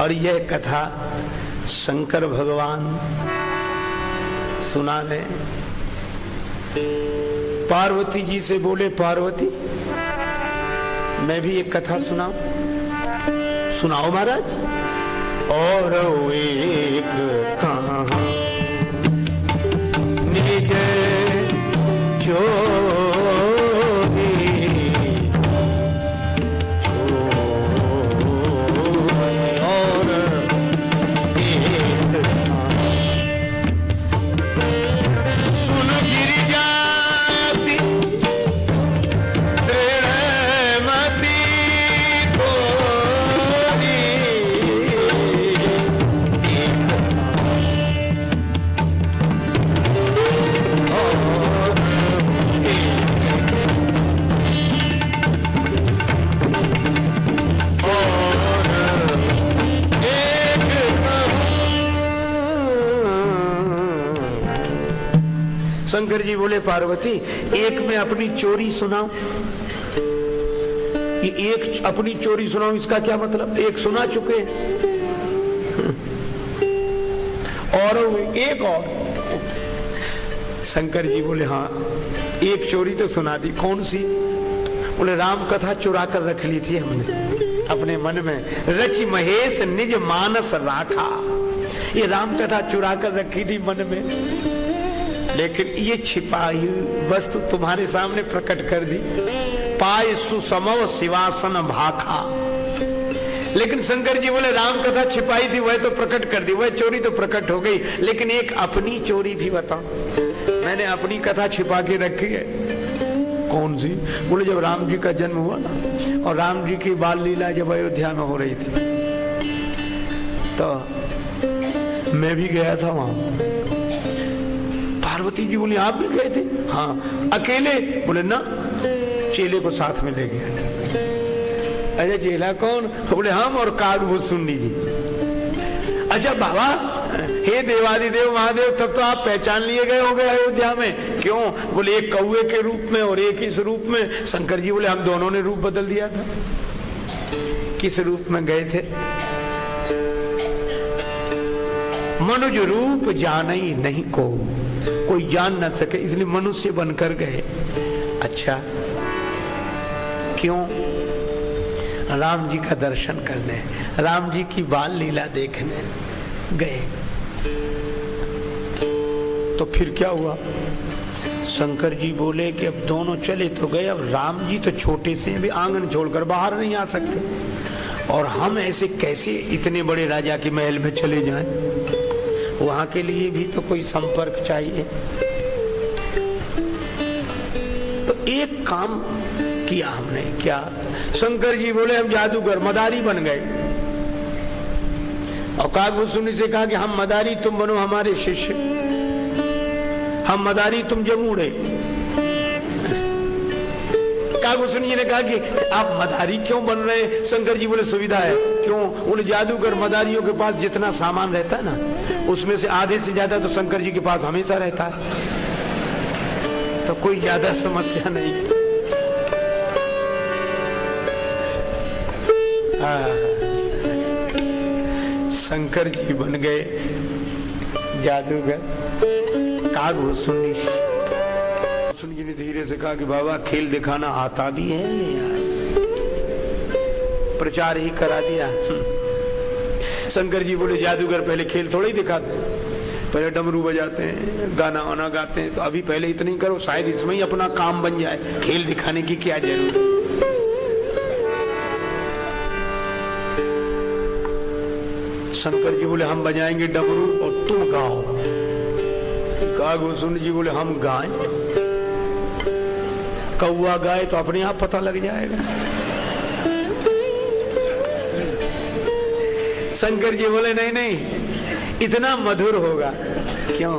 और यह कथा शंकर भगवान सुना रहे। पार्वती जी से बोले, पार्वती मैं भी एक कथा सुनाऊं? सुनाओ महाराज। और एक कहानी निज शंकर जी बोले, पार्वती एक मैं अपनी चोरी सुनाऊं? ये एक अपनी चोरी सुनाऊं इसका क्या मतलब? एक सुना चुके और एक और। शंकर जी बोले, हाँ एक चोरी तो सुना दी। कौन सी? बोले राम कथा चुरा कर रख ली थी हमने अपने मन में। रचि महेश निज मानस राखा। ये राम कथा चुरा कर रखी थी मन में, लेकिन ये छिपाई वस्तु तुम्हारे सामने प्रकट कर दी। पाय सुसमव शिवासन भाखा। लेकिन शंकर जी बोले राम कथा छिपाई थी वह तो प्रकट कर दी, वह चोरी तो प्रकट हो गई, लेकिन एक अपनी चोरी थी बताओ। मैंने अपनी कथा छिपा के रखी है। कौन सी? बोले जब राम जी का जन्म हुआ ना और राम जी की बाल लीला जब अयोध्या में हो रही थी तो मैं भी गया था वहां। पार्वती जी बोली आप भी गए थे? हाँ। अकेले? बोले ना, चेले को साथ में ले गया। अच्छा चेला कौन? बोले हम और कागभूषुंडी जी। अच्छा बाबा, हे देवादिदेव महादेव, तब तो आप पहचान लिए गए हो गए अयोध्या में। क्यों? बोले एक कौवे के रूप में और एक इस रूप में। शंकर जी बोले हम दोनों ने रूप बदल दिया था। किस रूप में गए थे? मनुज रूप जानई नहीं को, कोई जान ना सके इसलिए मनुष्य बनकर गए। अच्छा क्यों? राम जी का दर्शन करने, राम जी की बाल लीला देखने गए। तो फिर क्या हुआ? शंकर जी बोले कि अब दोनों चले तो गए, अब राम जी तो छोटे से भी आंगन छोड़कर बाहर नहीं आ सकते और हम ऐसे कैसे इतने बड़े राजा के महल में चले जाएं? वहां के लिए भी तो कोई संपर्क चाहिए। तो एक काम किया हमने। क्या? शंकर जी बोले हम जादूगर मदारी बन गए और कागभूषुंडी से कहा कि हम मदारी तुम बनो हमारे शिष्य, हम मदारी तुम जमूड़े। कागभूषुंडी जी ने कहा कि आप मदारी क्यों बन रहे हैं? शंकर जी बोले सुविधा है। क्यों? उन जादूगर मदारियों के पास जितना सामान रहता है ना उसमें से आधे से ज्यादा तो शंकर जी के पास हमेशा रहता है, तो कोई ज्यादा समस्या नहीं। शंकर जी बन गए जादूगर। कागभूषुंडी जी ने धीरे से कहा कि बाबा खेल दिखाना आता भी है यार, प्रचार ही करा दिया। शंकर जी बोले जादूगर पहले खेल थोड़ा ही दिखाते हैं, पहले डमरू बजाते हैं, गाना वाना गाते हैं, तो अभी पहले इतना ही करो, शायद इसमें ही अपना काम बन जाए, खेल दिखाने की क्या जरूरत। शंकर जी बोले हम बजाएंगे डमरू और तुम गाओ। कागभूषुंडी जी बोले हम गाएं? कौआ गाए तो अपने आप पता लग जाएगा। शंकर जी बोले नहीं नहीं, इतना मधुर होगा। क्यों?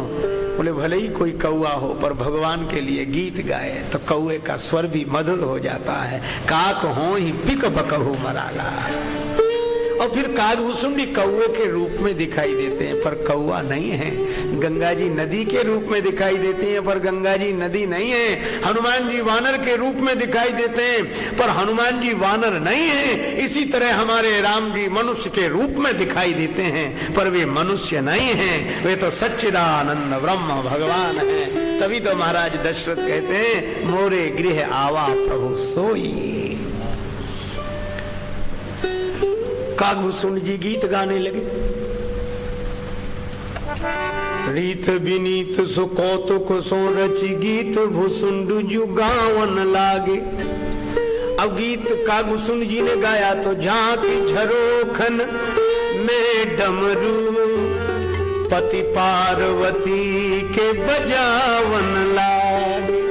बोले भले ही कोई कौआ हो पर भगवान के लिए गीत गाए तो कौए का स्वर भी मधुर हो जाता है। काक हो ही पिक बकहु मराला। और फिर कागभूषुंडी कौवे के रूप में दिखाई देते हैं, पर कौवा नहीं है। गंगा जी नदी के रूप में दिखाई देती हैं, पर गंगा जी नदी नहीं है। हनुमान जी वानर के रूप में दिखाई देते हैं, पर हनुमान जी वानर नहीं है। इसी तरह हमारे राम जी मनुष्य के रूप में दिखाई देते हैं, पर वे मनुष्य नहीं हैं, वे तो सच्चिदानंद ब्रह्म भगवान है। तभी तो महाराज दशरथ कहते हैं, मोरे गृह आवा प्रभु सोई। कागभूषुंड जी गीत गाने लगे। रीत विनीत सो कौतुक सो रचि गीत भूषुंड जु गावन लागे। अब गीत कागभूषुंड जी ने गाया तो झांकी झरोखन में डमरू पति पार्वती के बजावन लागे।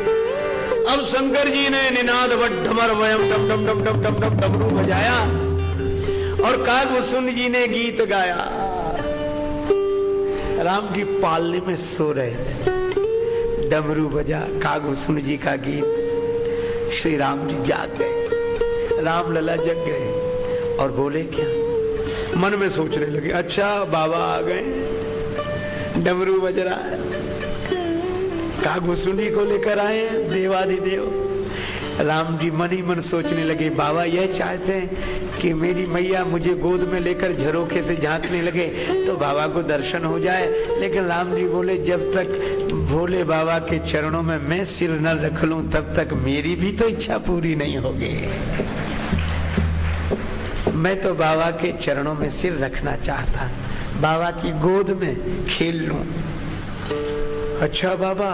अब शंकर जी ने निनाद वड्ढमर वयम डम डम डम डम डम डम डमरू बजाया और कागभूषुंड जी ने गीत गाया। राम जी पालने में सो रहे थे, डमरू बजा, कागभूषुंड जी का गीत। श्री राम जी जाग गए, राम लला जग गए और बोले क्या, मन में सोचने लगे, अच्छा बाबा आ गए, डमरू बज रहा है, कागभूषुंड जी को लेकर आए देवाधिदेव। राम जी मन ही मन सोचने लगे, बाबा यह चाहते हैं कि मेरी मैया मुझे गोद में लेकर झरोखे से झांकने लगे तो बाबा को दर्शन हो जाए। लेकिन राम जी बोले, जब तक भोले बाबा के चरणों में मैं सिर न रख लूं तब तक मेरी भी तो इच्छा पूरी नहीं होगी। मैं तो बाबा के चरणों में सिर रखना चाहता, बाबा की गोद में खेल लूं। अच्छा बाबा,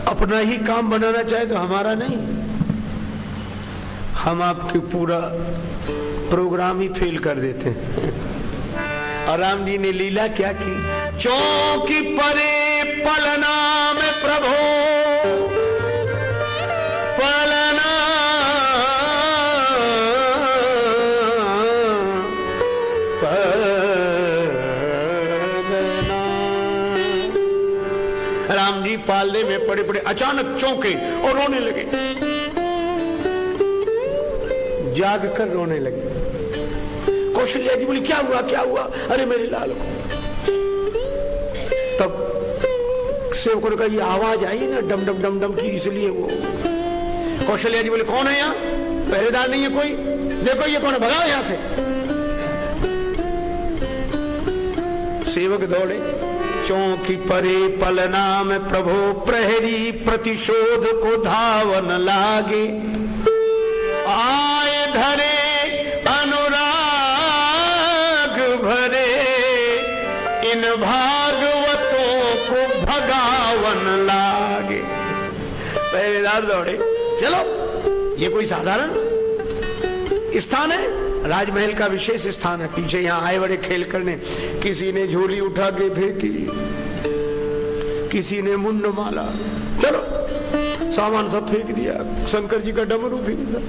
अपना ही काम बनाना चाहे तो हमारा नहीं, हम आपके पूरा प्रोग्राम ही फेल कर देते हैं। और राम जी ने लीला क्या की, चौकी परे पलना में प्रभो पलना राम जी पालने में पड़े पड़े अचानक चौंके और रोने लगे, जाग कर रोने लगे। कौशल्या जी बोली, क्या हुआ क्या हुआ, अरे मेरे लाल को। तब सेवकों ने कहा, ये आवाज आई ना डम डम डम डम की, इसलिए वो। कौशल्या जी बोले, कौन है यहाँ, पहरेदार नहीं है कोई, देखो ये कौन है, भगाओ यहां से। सेवक दौड़े, चौकी परे पलना में प्रभो प्रहरी प्रतिशोध को धावन लागे। आए धरे अनुराग भरे इन भागवतों को भगावन लागे। पहरेदार दौड़े, चलो ये कोई साधारण स्थान है, राजमहल का विशेष स्थान है। पीछे यहाँ आए बड़े खेल करने, किसी ने झोली उठा के फेंकी, किसी ने मुंड माला, चलो सामान सब फेंक दिया। शंकर जी का डमरू फेंक दिया।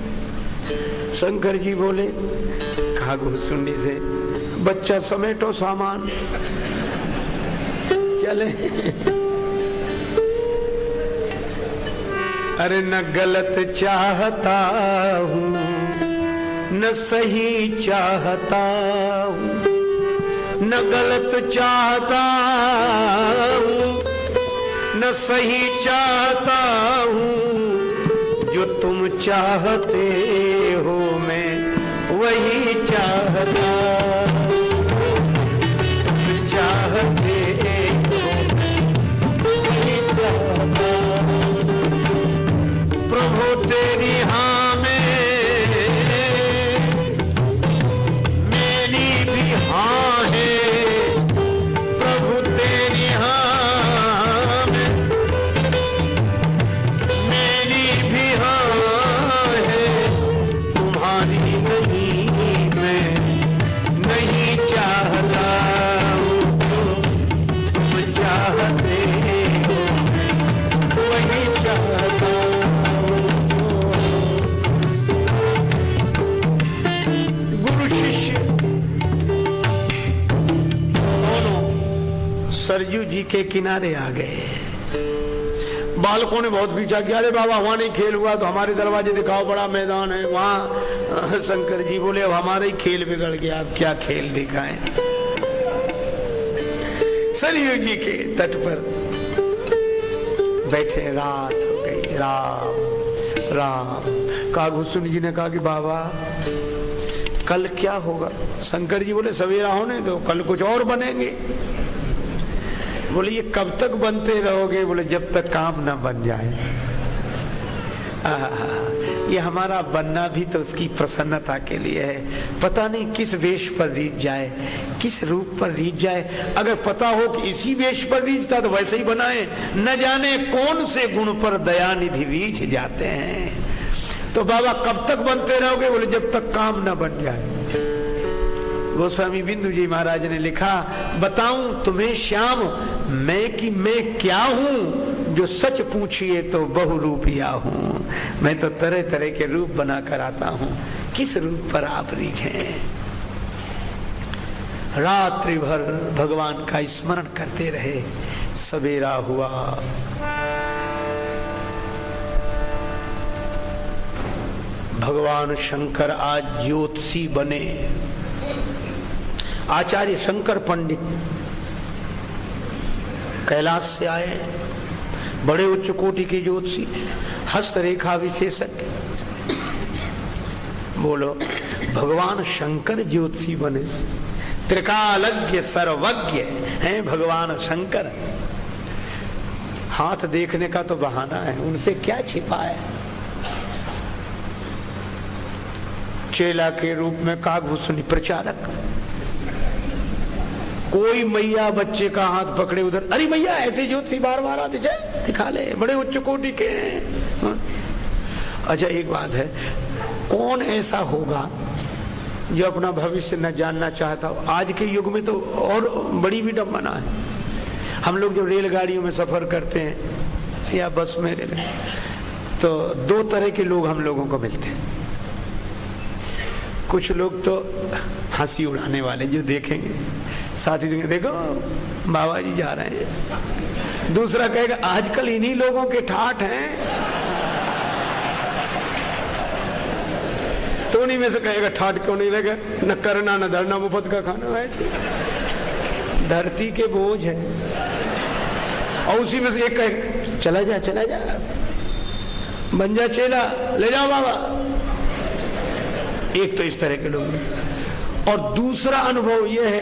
शंकर जी बोले कागभूषुंडी से, बच्चा समेटो सामान, चले। अरे न गलत चाहता हूँ न सही चाहता हूँ, न गलत चाहता हूँ न सही चाहता हूँ, जो तुम चाहते हो मैं वही चाहता हूँ, चाहते हो वही चाहता हूँ। प्रभु तेरी हाँ में हाँ है, प्रभु तेरी हाँ में मेरी भी हाँ है, तुम्हारी नहीं मैं नहीं चाहता हूँ, तुम चाहते हो वही चाहता हूँ। गुरु शिष्य सरजू जी के किनारे आ गए। बालकों ने बहुत पीछा किया, अरे बाबा वहां नहीं खेल हुआ तो हमारे दरवाजे दिखाओ, बड़ा मैदान है वहां। शंकर जी बोले अब हमारा ही खेल बिगड़ गया, अब क्या खेल दिखाएं। सरयू जी के तट पर बैठे, रात हो गई। राम राम। कागभूषण जी ने कहा कि बाबा कल क्या होगा? शंकर जी बोले सवेरा होने दो, कल कुछ और बनेंगे। बोले ये कब तक बनते रहोगे? बोले जब तक काम ना बन जाए। ये हमारा बनना भी तो उसकी प्रसन्नता के लिए है। पता नहीं किस वेश पर रीझ जाए, किस रूप पर रीझ जाए। अगर पता हो कि इसी वेश पर रीझता तो वैसे ही बनाए। न जाने कौन से गुण पर दयानिधि रीझ जाते हैं। तो बाबा कब तक बनते रहोगे? बोले जब तक काम न बन जाए। गोस्वामी बिंदु जी महाराज ने लिखा, बताऊं तुम्हें श्याम मैं क्या हूं? जो सच पूछिए तो बहुरूपिया हूं। मैं तो तरह तरह के रूप बनाकर आता हूं, किस रूप पर आप रीझे? रात्रि भर भगवान का स्मरण करते रहे। सवेरा हुआ, भगवान शंकर आज ज्योतिषी बने। आचार्य शंकर पंडित कैलाश से आए, बड़े उच्च कोटि के ज्योतिषी, हस्तरेखा विशेषज्ञ। बोलो, भगवान शंकर ज्योतिषी बने, त्रिकालज्ञ सर्वज्ञ हैं भगवान शंकर। हाथ देखने का तो बहाना है, उनसे क्या छिपा है। चेला के रूप में कागभूषणी प्रचारक, कोई मैया बच्चे का हाथ पकड़े उधर, अरे मैया ऐसे ज्योतिषी बार बार आते जाए, दिखा ले, बड़े उच्च कोटि के हैं। अच्छा एक बात है, कौन ऐसा होगा जो अपना भविष्य न जानना चाहता हो? आज के युग में तो और बड़ी विडंबना है। हम लोग जो रेलगाड़ियों में सफर करते हैं या बस में, तो दो तरह के लोग हम लोगों को मिलते हैं। कुछ लोग तो हंसी उड़ाने वाले, जो देखेंगे साथी देखो बाबा जी जा रहे हैं। दूसरा कहेगा आजकल इन्हीं लोगों के ठाठ हैं, तो उन्हीं में से कहेगा ठाठ क्यों नहीं लगे, न करना न धरना मुफ्त का खाना। वैसे धरती के बोझ है। और उसी में से एक कहे चला जा बन जा चेला, ले जाओ बाबा। एक तो इस तरह के लोग। और दूसरा अनुभव यह है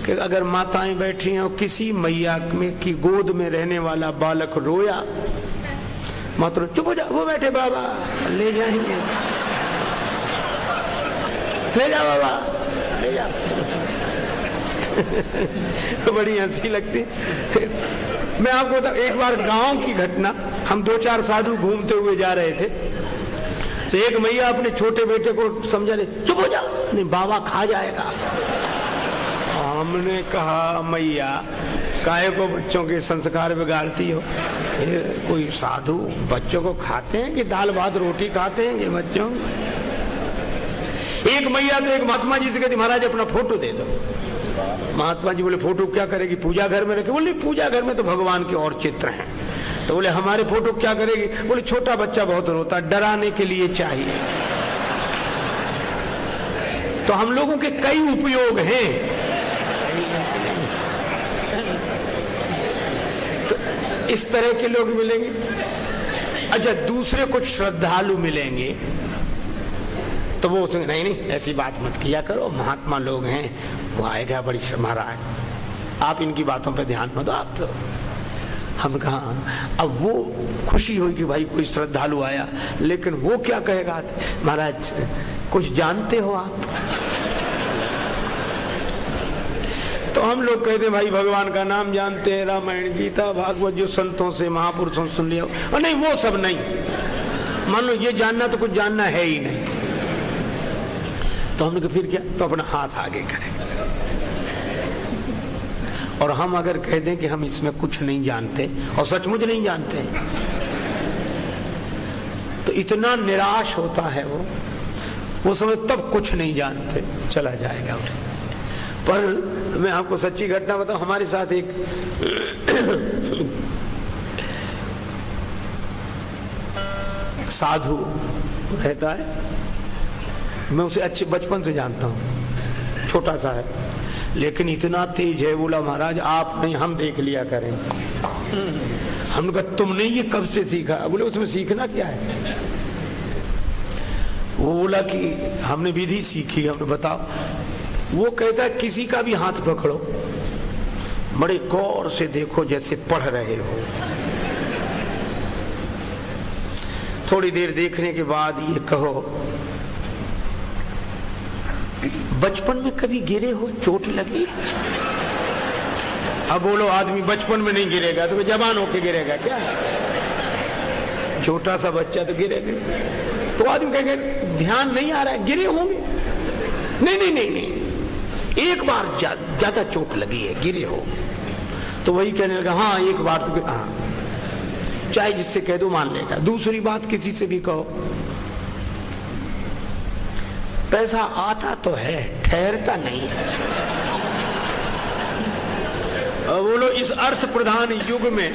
कि अगर माताएं बैठी हैं और किसी मैया में की गोद में रहने वाला बालक रोया, मात्र चुप हो जा, वो बैठे बाबा ले जाएंगे, ले जा बाबा ले जा। बड़ी हंसी लगती। मैं आपको बताऊं, एक बार गांव की घटना, हम 2-4 साधु घूमते हुए जा रहे थे। तो एक मैया अपने छोटे बेटे को समझा ले, चुप हो जा, नहीं बाबा खा जाएगा। हमने कहा मैया काहे को बच्चों के संस्कार बिगाड़ती हो? कोई साधु बच्चों को खाते हैं कि दाल भात रोटी खाते हैं ये बच्चों? एक मैया तो एक महात्मा जी से कहती महाराज अपना फोटो दे दो। महात्मा जी बोले फोटो क्या करेगी? पूजा घर में रखे। बोले पूजा घर में तो भगवान के और चित्र हैं। तो बोले हमारे फोटो क्या करेगी? बोले छोटा बच्चा बहुत रोता, डराने के लिए चाहिए। तो हम लोगों के कई उपयोग हैं। तो इस तरह के लोग मिलेंगे। अच्छा दूसरे कुछ श्रद्धालु मिलेंगे तो वो नहीं ऐसी बात मत किया करो, महात्मा लोग हैं, वो आएगा बड़ी महाराज, आप इनकी बातों पे ध्यान मत दो। आप तो हम कहा, अब वो खुशी हुई कि भाई कोई श्रद्धालु आया, लेकिन वो क्या कहेगा? महाराज कुछ जानते हो आप? तो हम लोग कहते भाई भगवान का नाम जानते हैं, रामायण गीता भागवत जो संतों से महापुरुषों सुन लिया। और नहीं वो सब नहीं, मान लो ये जानना तो कुछ जानना है ही नहीं। तो हमने कहा फिर क्या? तो अपना हाथ आगे करें। और हम अगर कह दें कि हम इसमें कुछ नहीं जानते और सचमुच नहीं जानते, तो इतना निराश होता है वो समझ तब कुछ नहीं जानते, चला जाएगा। पर मैं आपको सच्ची घटना बताऊं, हमारे साथ एक साधु रहता है, मैं उसे अच्छे बचपन से जानता हूँ, छोटा सा है लेकिन इतना तेज है। बोला महाराज आप नहीं हम देख लिया करेंगे। हमने कहा तुमने ये कब से सीखा? बोले उसमें सीखना क्या है? वो बोला कि हमने विधि सीखी। हमने बताओ। वो कहता है किसी का भी हाथ पकड़ो, बड़े गौर से देखो जैसे पढ़ रहे हो। थोड़ी देर देखने के बाद ये कहो बचपन में कभी गिरे हो, चोट लगी? अब बोलो आदमी बचपन में नहीं गिरेगा तो जवान होके गिरेगा क्या? छोटा सा बच्चा तो गिरेगा। तो आदमी कहेगा ध्यान नहीं आ रहा है, गिरे होंगे। नहीं नहीं नहीं नहीं, एक बार ज्यादा चोट लगी है, गिरे हो। तो वही कहने लगा हाँ एक बार तो हाँ, चाहे जिससे कह दो मान लेगा। दूसरी बात किसी से भी कहो, पैसा आता तो है ठहरता नहीं है। बोलो इस अर्थ प्रधान युग में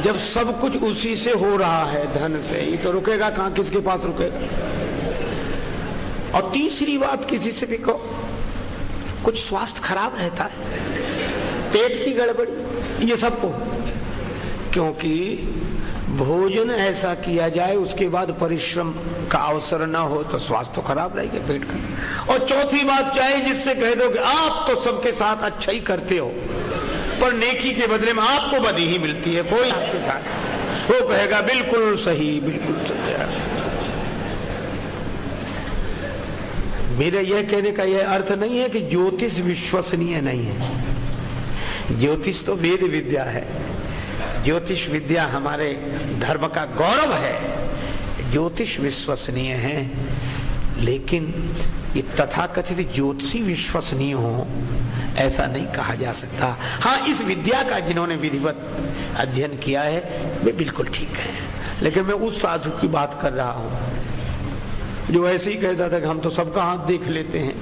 जब सब कुछ उसी से हो रहा है, धन से, ये तो रुकेगा कहां, किसके पास रुकेगा? और तीसरी बात किसी से भी कहो, कुछ स्वास्थ्य खराब रहता है, पेट की गड़बड़ी, ये सबको, क्योंकि भोजन ऐसा किया जाए उसके बाद परिश्रम का अवसर ना हो तो स्वास्थ्य तो खराब रहेगा पेट का। और चौथी बात चाहे जिससे कह दो कि आप तो सबके साथ अच्छा ही करते हो पर नेकी के बदले में आपको बदी ही मिलती है, कोई आपके साथ, वो कहेगा बिल्कुल सही, बिल्कुल सत्य। मेरे यह कहने का यह अर्थ नहीं है कि ज्योतिष विश्वसनीय नहीं है। ज्योतिष तो वेद विद्या है, ज्योतिष विद्या हमारे धर्म का गौरव है, ज्योतिष विश्वसनीय है। लेकिन ये तथाकथित ज्योतिषी विश्वसनीय हो ऐसा नहीं कहा जा सकता। हाँ, इस विद्या का जिन्होंने विधिवत अध्ययन किया है वे बिल्कुल ठीक है, लेकिन मैं उस साधु की बात कर रहा हूं जो ऐसे ही कहता था कि हम तो सबका हाथ देख लेते हैं।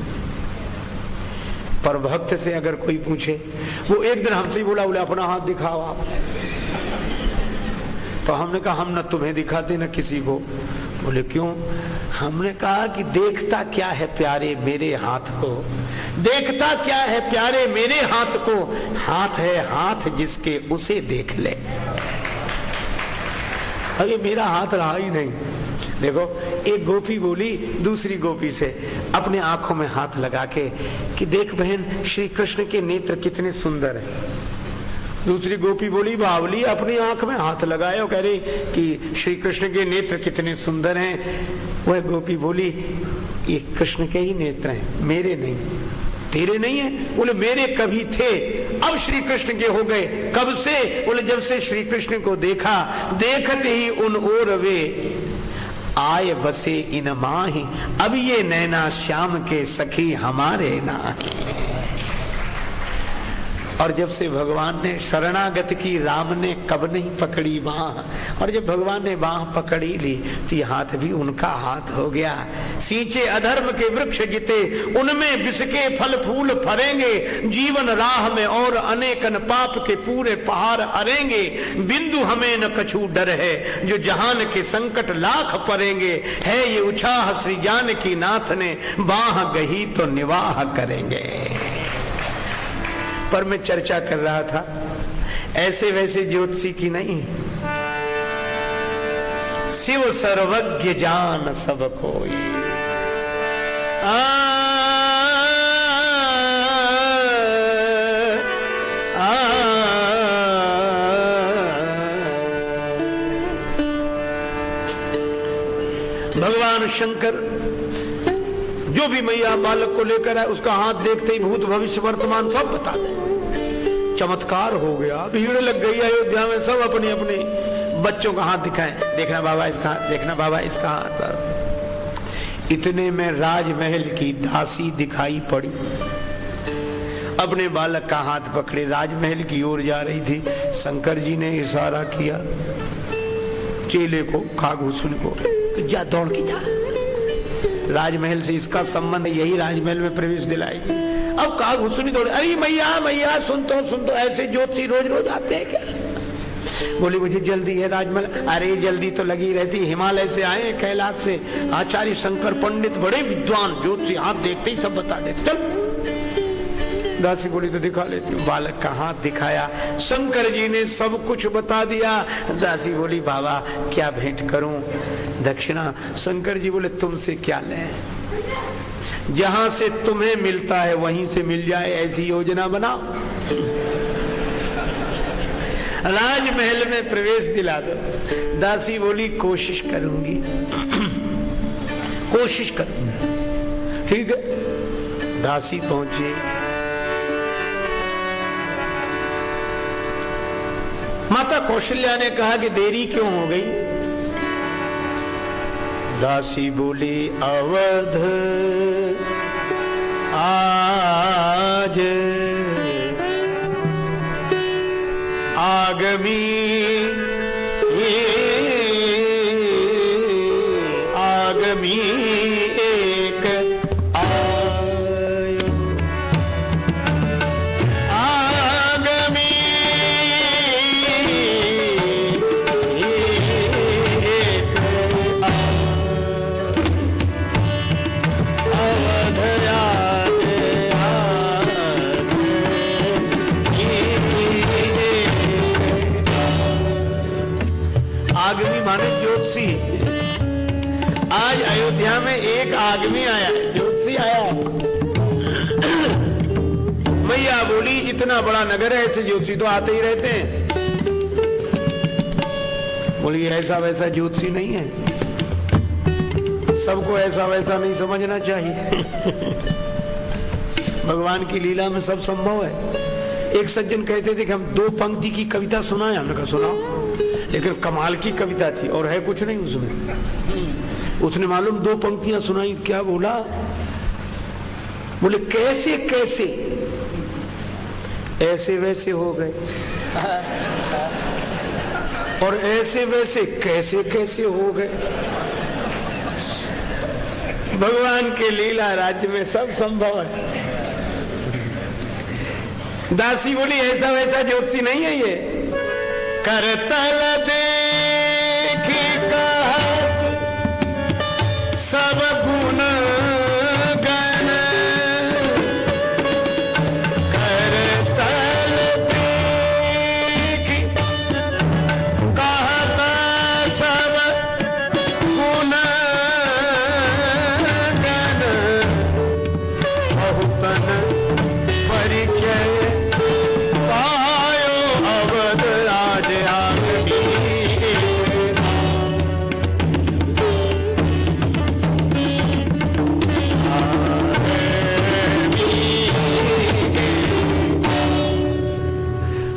पर भक्त से अगर कोई पूछे, वो एक दिन हमसे ही बोला अपना हाथ दिखाओ आप, तो हमने कहा हम न तुम्हें दिखाते न किसी को। बोले क्यों? हमने कहा कि देखता क्या है प्यारे मेरे हाथ को, देखता क्या है प्यारे मेरे हाथ को, हाथ है हाथ जिसके उसे देख ले। अरे मेरा हाथ रहा ही नहीं। देखो एक गोपी बोली दूसरी गोपी से अपने आंखों में हाथ लगा के कि देख बहन श्री कृष्ण के नेत्र कितने सुंदर हैं। दूसरी गोपी बोली बावली अपनी आंख में हाथ लगाए और कह रही कि श्री कृष्ण के नेत्र कितने सुंदर हैं। वह गोपी बोली ये कृष्ण के ही नेत्र हैं, मेरे नहीं। तेरे नहीं है? बोले मेरे कभी थे, अब श्री कृष्ण के हो गए। कब से? बोले जब से श्री कृष्ण को देखा, देखते ही उन ओर वे आए बसे इन माही, अब ये नैना श्याम के सखी हमारे नाहीं। और जब से भगवान ने शरणागत की राम ने कब नहीं पकड़ी बाह, और जब भगवान ने बाह पकड़ी ली तो ये हाथ भी उनका हाथ हो गया। सींचे अधर्म के वृक्ष गिते, उनमें बिसके फल फूल फरेंगे, जीवन राह में और अनेकन पाप के पूरे पहाड़ अरेंगे। बिंदु हमें न कछु डर है, जो जहान के संकट लाख परेंगे। है ये उछाह श्री जानकी नाथ ने, बाह गही तो निवाह करेंगे। पर मैं चर्चा कर रहा था ऐसे वैसे ज्योतिषी की नहीं, शिव सर्वज्ञ जान सब कोई। भगवान शंकर जो भी मैया बालक को लेकर आए उसका हाथ देखते ही भूत भविष्य वर्तमान सब बता दे। चमत्कार हो गया, भीड़ लग गई अयोध्या में, सब अपने अपने बच्चों का हाथ दिखाएं, देखना बाबा इसका हाथ, देखना बाबा इसका हाथ। इतने में राजमहल की दासी दिखाई पड़ी, अपने बालक का हाथ पकड़े राजमहल की ओर जा रही थी। शंकर जी ने इशारा किया चेले को, कागभूषण को, जा दौड़ के जा, राजमहल से इसका संबंध, यही राजमहल में प्रवेश दिलाएगी। अब कागभूषणी दौड़े, अरे मैया मैया सुन तो ऐसे ज्योतिषी रोज रोज आते हैं क्या? बोली मुझे जल्दी है राजमहल। अरे जल्दी तो लगी रहती, हिमालय से आए हैं, कैलाश से, आचार्य शंकर पंडित बड़े विद्वान, ज्योतिषी हाथ देखते ही सब बता देते, चल। दासी बोली तो दिखा लेती हूँ। बालक का हाथ दिखाया, शंकर जी ने सब कुछ बता दिया। दासी बोली बाबा क्या भेंट करूं, दक्षिणा। शंकर जी बोले तुमसे क्या लें, जहां से तुम्हें मिलता है वहीं से मिल जाए, ऐसी योजना बनाओ। राजमहल में प्रवेश दिला दो। दासी बोली कोशिश करूंगी, कोशिश करूंगी। ठीक है, दासी पहुंची। माता कौशल्या ने कहा कि देरी क्यों हो गई? दासी बोली अवध आज आगमी आगमी एक आयो, आगमी एक अवध आगमी माने ज्योतिषी। आज अयोध्या में एक आगमी आया, ज्योतिषी आया। मैया बोली इतना बड़ा नगर है, ऐसे ज्योतिषी तो आते ही रहते हैं। बोली ऐसा वैसा ज्योतिषी नहीं है, सबको ऐसा वैसा नहीं समझना चाहिए। भगवान की लीला में सब संभव है। एक सज्जन कहते थे कि हम 2 पंक्ति की कविता सुनाए, हमने कहा सुनाओ, लेकिन कमाल की कविता थी और है कुछ नहीं उसमें। उसने मालूम 2 पंक्तियां सुनाई, क्या बोला? बोले कैसे कैसे ऐसे वैसे हो गए, और ऐसे वैसे कैसे कैसे हो गए। भगवान के लीला राज्य में सब संभव है। दासी बोली ऐसा वैसा ज्योतिषी नहीं है ये। करतल देखी कहत सब गुण गण, करतल देखी कहत सब गुण गण, बहुतन परिचय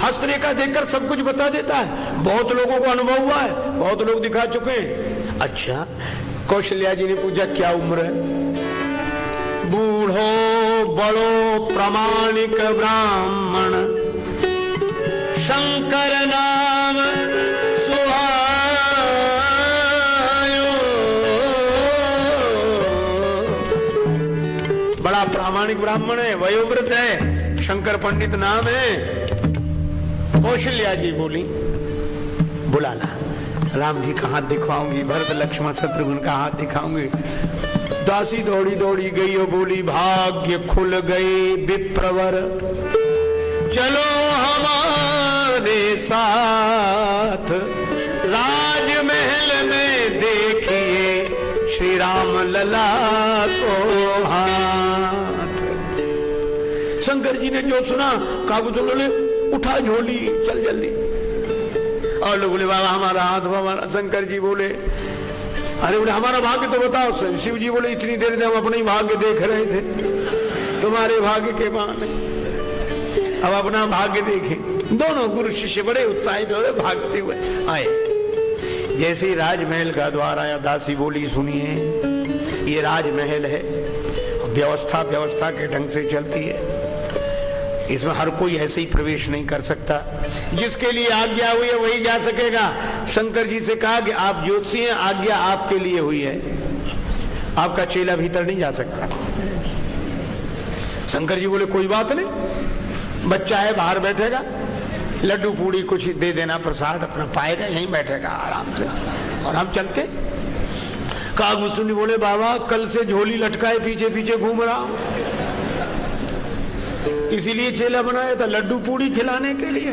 हस्तरेखा देखकर सब कुछ बता देता है। बहुत लोगों को अनुभव हुआ है, बहुत लोग दिखा चुके हैं। अच्छा, कौशल्या जी ने पूछा क्या उम्र है? बूढ़ो बड़ो प्रामाणिक ब्राह्मण, शंकर नाम सुहायो, बड़ा प्रामाणिक ब्राह्मण है, वयोवृद्ध है, शंकर पंडित नाम है। कौशल्या जी बोली बुला ला, राम जी का हाथ दिखाऊंगी, भरत लक्ष्मण शत्रुघ्न का हाथ दिखाऊंगी। दासी दौड़ी दौड़ी गई और बोली भाग्य खुल गए विप्रवर, चलो हमारे साथ, राजमहल में देखिए श्री राम लला को हाथ। शंकर जी ने जो सुना काबू बोले उठा झोली चल जल्दी। और लोग बोले बाबा हमारा हाथ, हमारा। शंकर जी बोले अरे बोले हमारा भाग्य तो बताओ। शिव जी बोले इतनी देर से हम अपना ही भाग्य देख रहे थे, तुम्हारे भाग्य के बहाने अब अपना भाग्य देखें। दोनों गुरु शिष्य बड़े उत्साहित हो भागते हुए आए। जैसे ही राजमहल का द्वार आया, दासी बोली सुनिए ये राजमहल है, व्यवस्था व्यवस्था के ढंग से चलती है, इसमें हर कोई ऐसे ही प्रवेश नहीं कर सकता। जिसके लिए आज्ञा हुई है वही जा सकेगा। शंकर जी से कहा कि आप ज्योतिषी हैं, आज्ञा आपके लिए हुई है, आपका चेला भीतर नहीं जा सकता। शंकर जी बोले कोई बात नहीं, बच्चा है बाहर बैठेगा। लड्डू पूड़ी कुछ दे देना प्रसाद, अपना पाएगा, यहीं बैठेगा आराम से, और हम चलते। कागभूषुंडी बोले बाबा कल से झोली लटकाए पीछे पीछे घूम रहा हूं, इसीलिए चेला बनाया था, लड्डू पूड़ी खिलाने के लिए।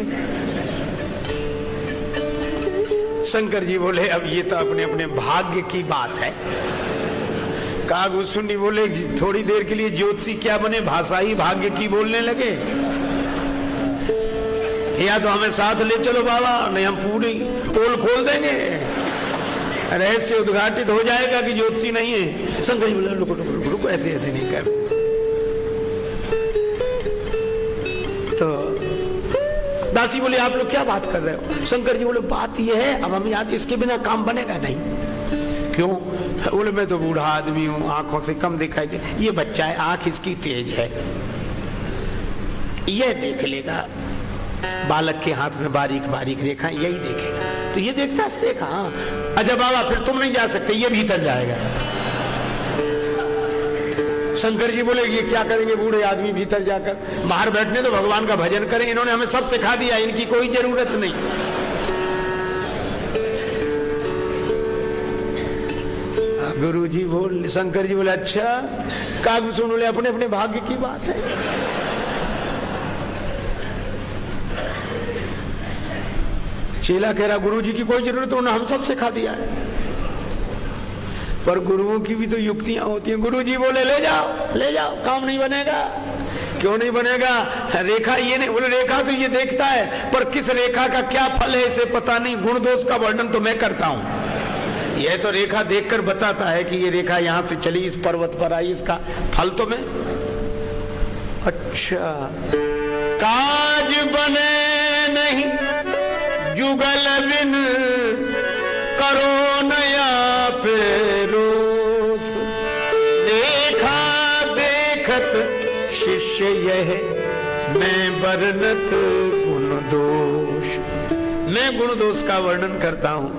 शंकर जी बोले अब ये तो अपने अपने भाग्य की बात है। कागभूषुंडी बोले थोड़ी देर के लिए ज्योतिषी क्या बने, भाषा ही भाग्य की बोलने लगे। या तो हमें साथ ले चलो बाबा, नहीं हम पूरी पोल खोल देंगे, रहस्य उद्घाटित हो जाएगा कि ज्योतिषी नहीं है। शंकर जी बोले रुको रुको रुको, ऐसे ऐसे नहीं कर। तो दासी बोले आप लोग क्या बात कर रहे हो? शंकर जी बोले बात यह है, अब हम याद, इसके बिना काम बनेगा नहीं। क्यों? बोले मैं तो बूढ़ा आदमी हूं, आंखों से कम दिखाई दे, ये बच्चा है, आंख इसकी तेज है, यह देख लेगा, बालक के हाथ में बारीक बारीक रेखा, यही देखेगा। तो ये देखता है, देखा अच्छा बाबा फिर तुम नहीं जा सकते, ये भीतर जाएगा। शंकर जी बोले ये क्या करेंगे बूढ़े आदमी भीतर जाकर, बाहर बैठने तो भगवान का भजन करें, इन्होंने हमें सब सिखा दिया, इनकी कोई जरूरत नहीं। गुरु जी बोल, शंकर जी बोले अच्छा। कागभूषुंडी बोले अपने अपने भाग्य की बात है। चेला कह रहा गुरु जी की कोई जरूरत, उन्होंने हम सब सिखा दिया है। पर गुरुओं की भी तो युक्तियां होती हैं। गुरु जी बोले ले जाओ, काम नहीं बनेगा। क्यों नहीं बनेगा? रेखा ये नहीं, बोले रेखा तो ये देखता है, पर किस रेखा का क्या फल है इसे पता नहीं। गुण दोष का वर्णन तो मैं करता हूं, यह तो रेखा देखकर बताता है कि ये रेखा यहां से चली, इस पर्वत पर आई, इसका फल तो मैं। अच्छा काज बने नहीं जुगल बिन, करो नया पेरोस, देखा देखत शिष्य यह, मैं बरनत गुण दोष। मैं गुण दोष का वर्णन करता हूं।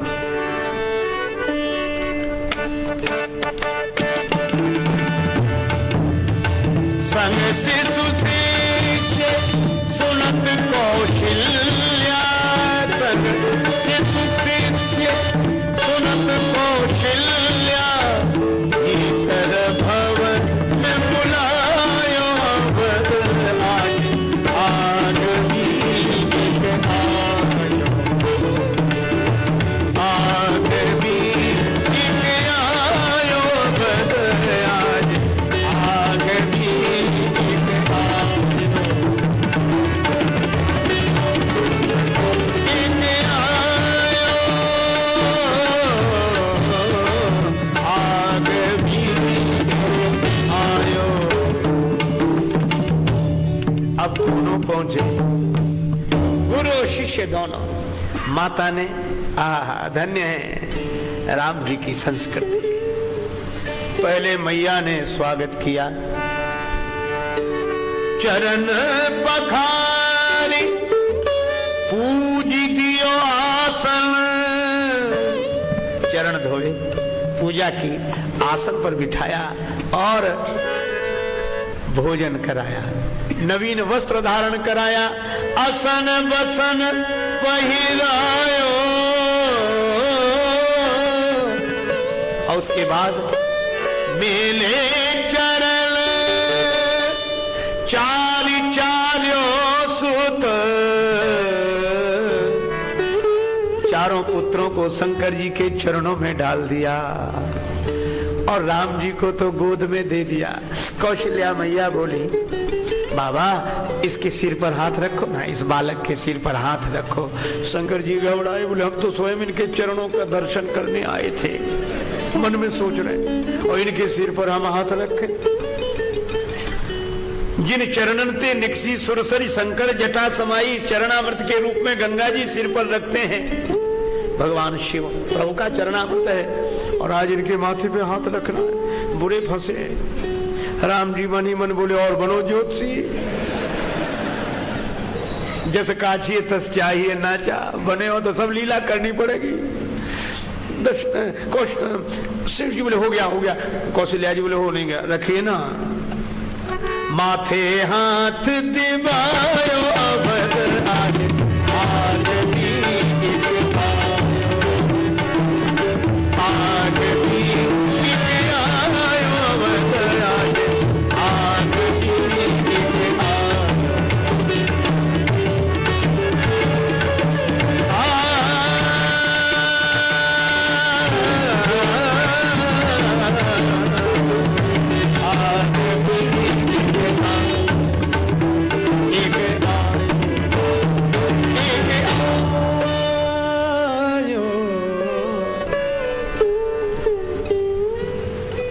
संग शिशु शिष्य सुनत कौशल्या, संग शिशु शिष्य सुनत कौशल्या, भीतर भवन में बुलायो अवध आज, आगमी आयो, आगमी आयो अवध आज, आगमी अब दोनों पहुंचे, गुरु शिष्य दोनों। माता ने धन्य है राम जी की संस्कृति। पहले मैया ने स्वागत किया, चरण पखारी पूज दियो आसन, चरण धोए, पूजा की, आसन पर बिठाया और भोजन कराया, नवीन वस्त्र धारण कराया, असन बसन पहिरायो, और उसके बाद मेले चरण चारि चार्यो सुत, चारों पुत्रों को शंकर जी के चरणों में डाल दिया और राम जी को तो गोद में दे दिया। कौशल्या मैया बोली बाबा इसके सिर पर हाथ रखो ना, इस बालक के सिर पर हाथ रखो। शंकर जी घबराए, बोले हम तो स्वयं इनके चरणों का दर्शन करने आए थे, मन में सोच रहे, और इनके सिर पर हम हाथ रखें। जिन चरणन ते निकसी सुरसरी शंकर जटा समाई, चरणामृत के रूप में गंगा जी सिर पर रखते हैं भगवान शिव, प्रभु का चरणामृत है, और आज इनके माथे पे हाथ रखना है। बुरे फंसे। राम जी मन ही मन बोले और बनो ज्योतिषी, जैसे काछिए तस चाहिए नाचा, बने हो तो सब लीला करनी पड़ेगी। शिव जी बोले हो गया। कौशल्या जी बोले हो नहीं गया, रखिए ना। माथे हाथ दिवायो अवध आज,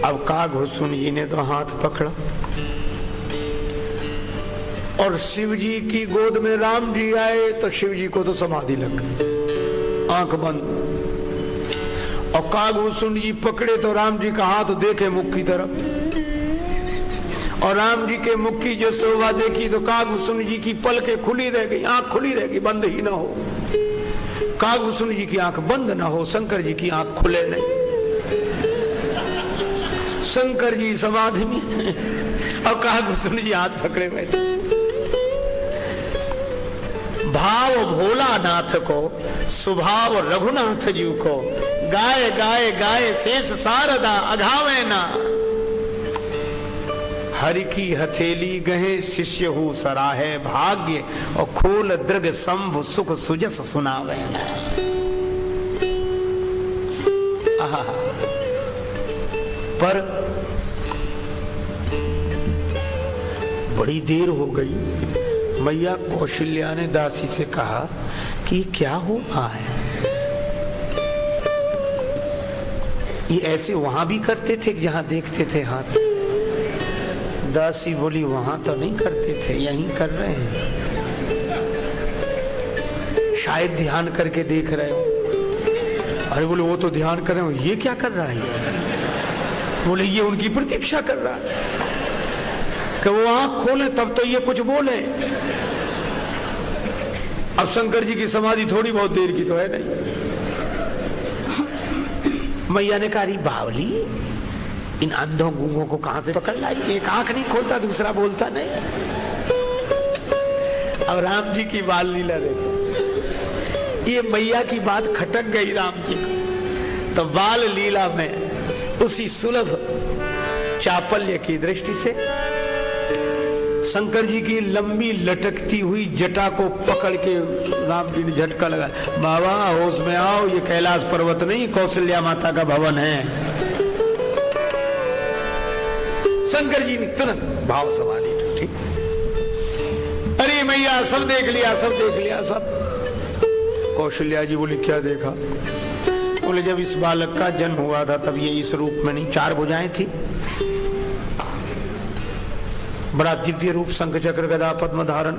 अब कागभूषण जी ने तो हाथ पकड़ा और शिव जी की गोद में राम जी आए तो शिव जी को तो समाधि लग गई, आंख बंद। और कागभूषण जी पकड़े तो राम जी का हाथ देखे मुख की तरफ, और राम जी के मुख की जो शोभा देखी तो कागभूषण जी की पलकें खुली रह गई, आंख खुली रह गई, बंद ही ना हो। कागभूषण जी की आंख बंद ना हो, शंकर जी की आंख खुले नहीं। शंकर जी समाधि में और कागभूषण जी हाथ पकड़े बैठे। भाव भोलानाथ को, स्वभाव रघुनाथ जी को, गाए गाए गाए शेष शारदा अघावे ना। हरि की हथेली गहे शिष्य हूँ सराहे भाग्य, और खोल दृग संभ सुख सुजस सुनावे ना। पर बड़ी देर हो गई। मैया कौशल्या ने दासी से कहा कि क्या हो रहा है? ये ऐसे वहां भी करते थे जहां देखते थे हाथ? दासी बोली वहां तो नहीं करते थे, यहीं कर रहे हैं, शायद ध्यान करके देख रहे हो। अरे बोले वो तो ध्यान कर रहे हो, ये क्या कर रहा है? बोले ये उनकी प्रतीक्षा कर रहा है कि वो आंख खोले तब तो ये कुछ बोले। अब शंकर जी की समाधि थोड़ी बहुत देर की तो है नहीं। मैया ने कहा बावली, इन अंधों गूंगों को कहां से पकड़ लाई? एक आंख नहीं खोलता, दूसरा बोलता नहीं। अब राम जी की बाल लीला देखो, ये मैया की बात खटक गई राम जी को, तो बाल लीला में उसी सुलभ चापल्य की दृष्टि से शंकर जी की लंबी लटकती हुई जटा को पकड़ के राम जी ने झटका लगा, बाबा होश में आओ, ये कैलाश पर्वत नहीं कौशल्या माता का भवन है। शंकर जी ने तुरंत भाव समाधि टूटी। अरे मैया सब देख लिया, सब देख लिया, सब। कौशल्या जी बोली क्या देखा? बोले जब इस बालक का जन्म हुआ था तब ये इस रूप में नहीं, 4 भुजाएं थी, बड़ा दिव्य रूप, शंख चक्र गदा पद्म धारण।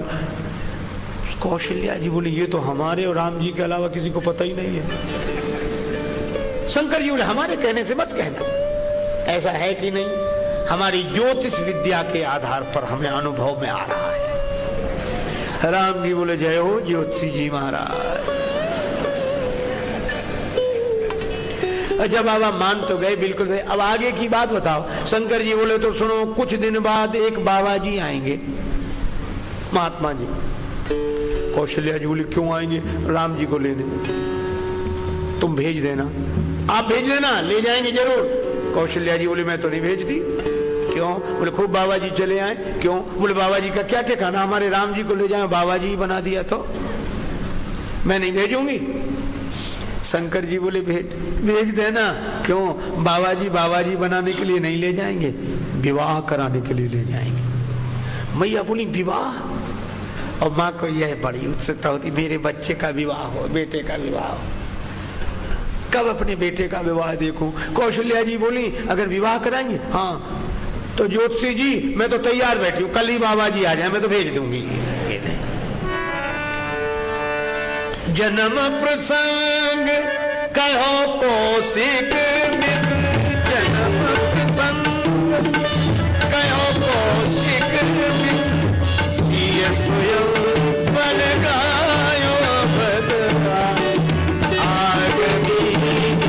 कौशल्या जी बोली ये तो हमारे और राम जी के अलावा किसी को पता ही नहीं है। शंकर जी बोले हमारे कहने से मत कहना, ऐसा है कि नहीं, हमारी ज्योतिष विद्या के आधार पर हमें अनुभव में आ रहा है। राम जी बोले जय हो ज्योतिषी जी महाराज। अच्छा बाबा मान तो गए, बिल्कुल सही। अब आगे की बात बताओ। शंकर जी बोले तो सुनो, कुछ दिन बाद एक बाबा जी आएंगे, महात्मा जी। कौशल्या जी बोली क्यों आएंगे? राम जी को लेने। तुम भेज देना। आप भेज देना, ले जाएंगे जरूर। कौशल्या जी बोली मैं तो नहीं भेजती। क्यों? बोले खूब बाबा जी चले आए। क्यों? बोले बाबा जी का क्या ठिकाना, हमारे राम जी को ले जाए, बाबा जी बना दिया तो मैं नहीं भेजूंगी। शंकर जी बोले भेज देना। क्यों? बाबा जी बनाने के लिए नहीं ले जाएंगे, विवाह कराने के लिए ले जाएंगे। मैया बोली विवाह? और माँ को यह बड़ी उत्सुकता होती, मेरे बच्चे का विवाह हो, बेटे का विवाह हो, कब अपने बेटे का विवाह देखूं। कौशल्या जी बोली अगर विवाह कराएंगे, हाँ तो ज्योतिषी जी मैं तो तैयार बैठी हूँ, कल ही बाबा जी आ जाए, मैं तो भेज दूंगी। जन्म प्रसंग कहो कौशिक, जन्म प्रसंग कहो कौशिक, सिय स्वयं बन गायो बदला, आग बीत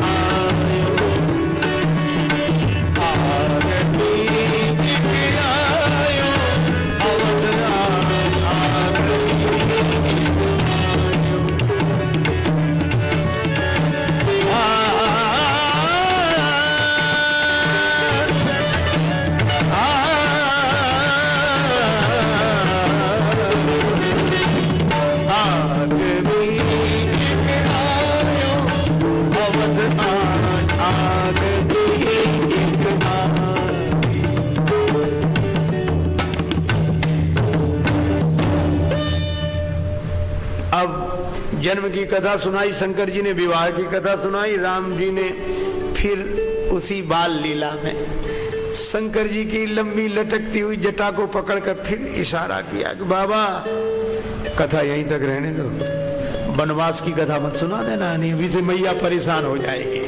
आयो, आग बीत आयो, अवतार आग जन्म की कथा सुनाई, शंकर जी ने विवाह की कथा सुनाई, राम जी ने फिर उसी बाल लीला में शंकर जी की लंबी लटकती हुई जटा को पकड़कर फिर इशारा किया कि बाबा कथा यहीं तक रहने दो, वनवास की कथा मत सुना देना, नहीं अभी से मैया परेशान हो जाएगी।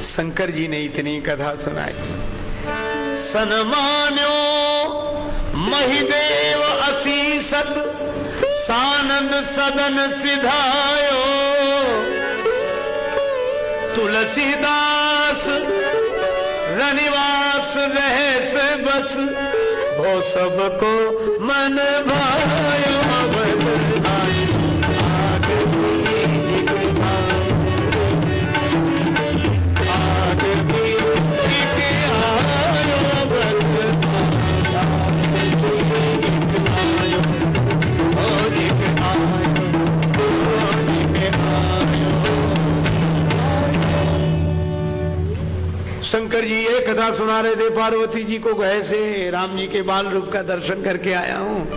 शंकर जी ने इतनी कथा सुनाई। सनमान्यो महिदेव असीसत सानंद सदन सिधायो, तुलसीदास रनिवास रहस बस, वो सबको मन भायो। शंकर जी ये कथा सुना रहे थे पार्वती जी को, ऐसे राम जी के बाल रूप का दर्शन करके आया हूँ।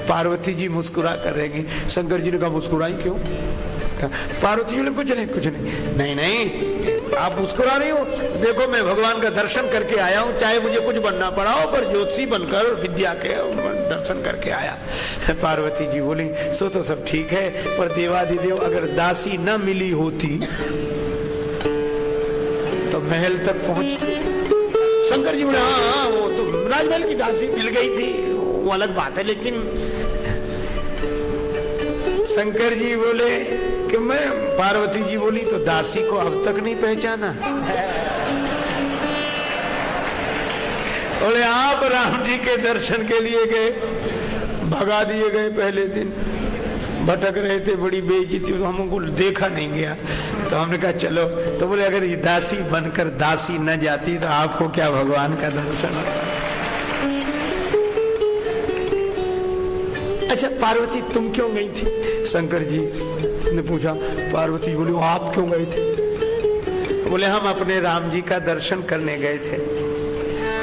पार्वती जी मुस्कुरा कर रहेंगे। शंकर जी ने कहा मुस्कुराई क्यों? पार्वती जी ने कुछ नहीं कुछ नहीं। नहीं नहीं आप मुस्कुरा रही हो, देखो मैं भगवान का दर्शन करके आया हूँ, चाहे मुझे कुछ बनना पड़ा हो पर ज्योतिषी बनकर विद्या के दर्शन करके आया। पार्वती जी बोली सो तो सब ठीक है, पर देवाधिदेव अगर दासी न मिली होती तो महल तक पहुंचती। शंकर जी बोले हाँ वो तो राजमहल की दासी मिल गई थी वो अलग बात है, लेकिन शंकर जी बोले कि मैं, पार्वती जी बोली तो दासी को अब तक नहीं पहचाना? बोले आप राम जी के दर्शन के लिए गए, भगा दिए गए, पहले दिन भटक रहे थे, बड़ी बेइज्जती, तो हमको देखा नहीं गया, तो हमने कहा चलो। तो बोले अगर ये दासी बनकर दासी न जाती तो आपको क्या भगवान का दर्शन होता? अच्छा पार्वती तुम क्यों गई थी? शंकर जी ने पूछा। पार्वती बोली आप क्यों गए थे? बोले हम अपने राम जी का दर्शन करने गए थे।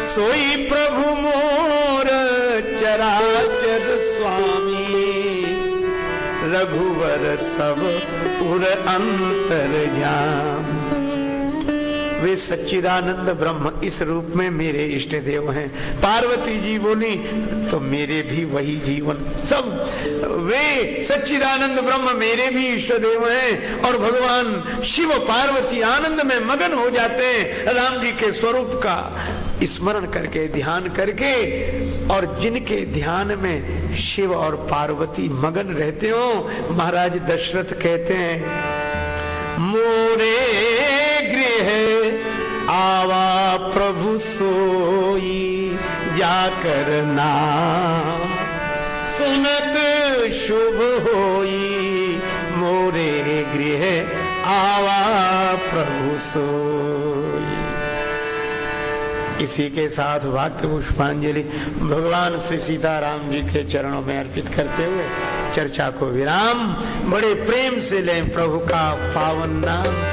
सोई प्रभु मोर चराचर स्वामी, रघुवर सब उर अंतर्याम। वे सच्चिदानंद ब्रह्म इस रूप में मेरे इष्ट देव हैं। पार्वती जी बोली तो मेरे भी वही जीवन, सब वे सच्चिदानंद ब्रह्म मेरे भी इष्ट देव हैं। और भगवान शिव पार्वती आनंद में मगन हो जाते हैं राम जी के स्वरूप का स्मरण करके, ध्यान करके। और जिनके ध्यान में शिव और पार्वती मगन रहते हो, महाराज दशरथ कहते हैं मोरे गृह आवा प्रभु सोई, जाकर नाम सुनत शुभ होई। मोरे गृह आवा प्रभु सोई। इसी के साथ वाक्य पुष्पांजलि भगवान श्री सीताराम जी के चरणों में अर्पित करते हुए चर्चा को विराम। बड़े प्रेम से लें प्रभु का पावन नाम।